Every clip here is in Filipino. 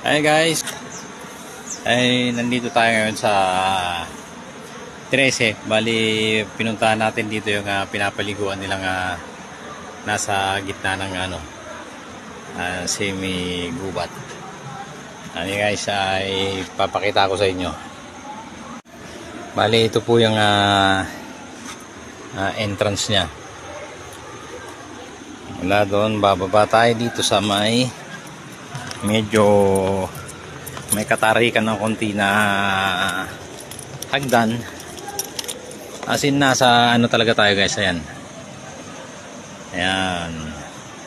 Hi guys, ay nandito tayo ngayon sa 13. Bali pinuntahan natin dito yung pinapaliguan nilang nasa gitna ng semi gubat. Ano guys, ay papakita ko sa inyo. Bali ito po yung entrance nya. Mula doon bababa tayo dito sa medyo may katarikan ng konti na hagdan, as in nasa talaga tayo guys. Ayan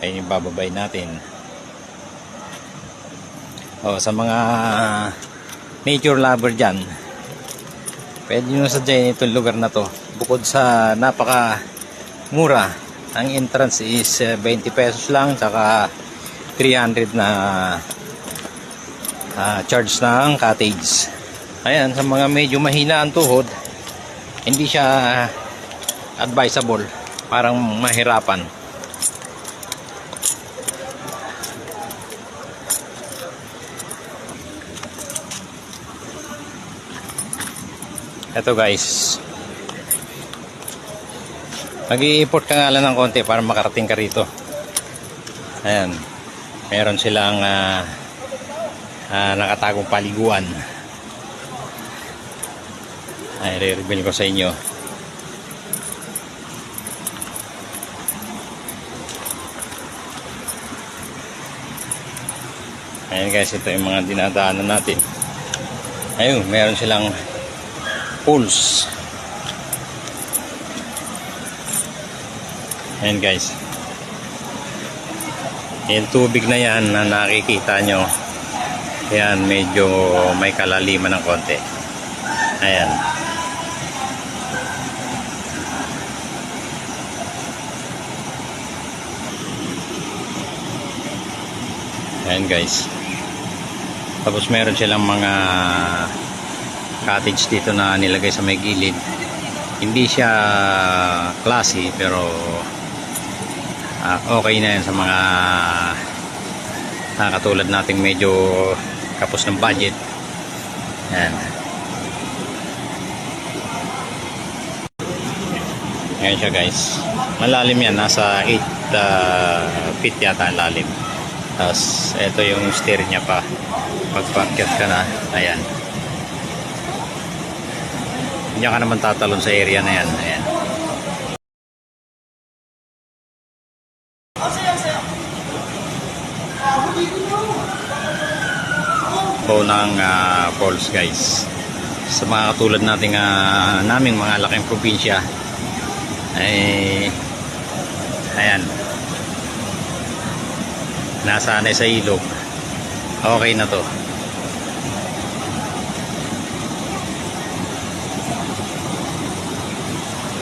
yung bababay natin. Sa mga nature lover dyan, pwede nyo sadyain itong lugar na to. Bukod sa napaka mura, ang entrance is 20 pesos lang, tsaka 300 na charge ng cottage. Ayan, sa mga medyo mahina ang tuhod, hindi siya advisable, parang mahirapan. Ito guys, mag-i-import ka nga lang ng konti para makarating ka rito. Ayan, meron silang nakatagong paliguan. Ay, re-reveal ko sa inyo. Ayan guys, ito yung mga dinadaanan natin. Ayun, meron silang pools. Ayan guys, yung tubig na yan na nakikita nyo, yan medyo may kalaliman ng konti. Ayan, ayan guys. Tapos meron silang mga cottage dito na nilagay sa may gilid. Hindi siya classy pero okay na yan sa mga katulad nating medyo kapos ng budget. Ayan. Ayan siya guys, malalim yan, nasa 8 feet yata ang lalim. Tapos ito yung stair nya pa pagpakyat ka na. Ayan, hindi ka naman tatalon sa area na yan. Ayan. Ng falls guys, sa mga katulad nating naming mga laking probinsya, ay ayan, nasanay sa ilog, okay na to.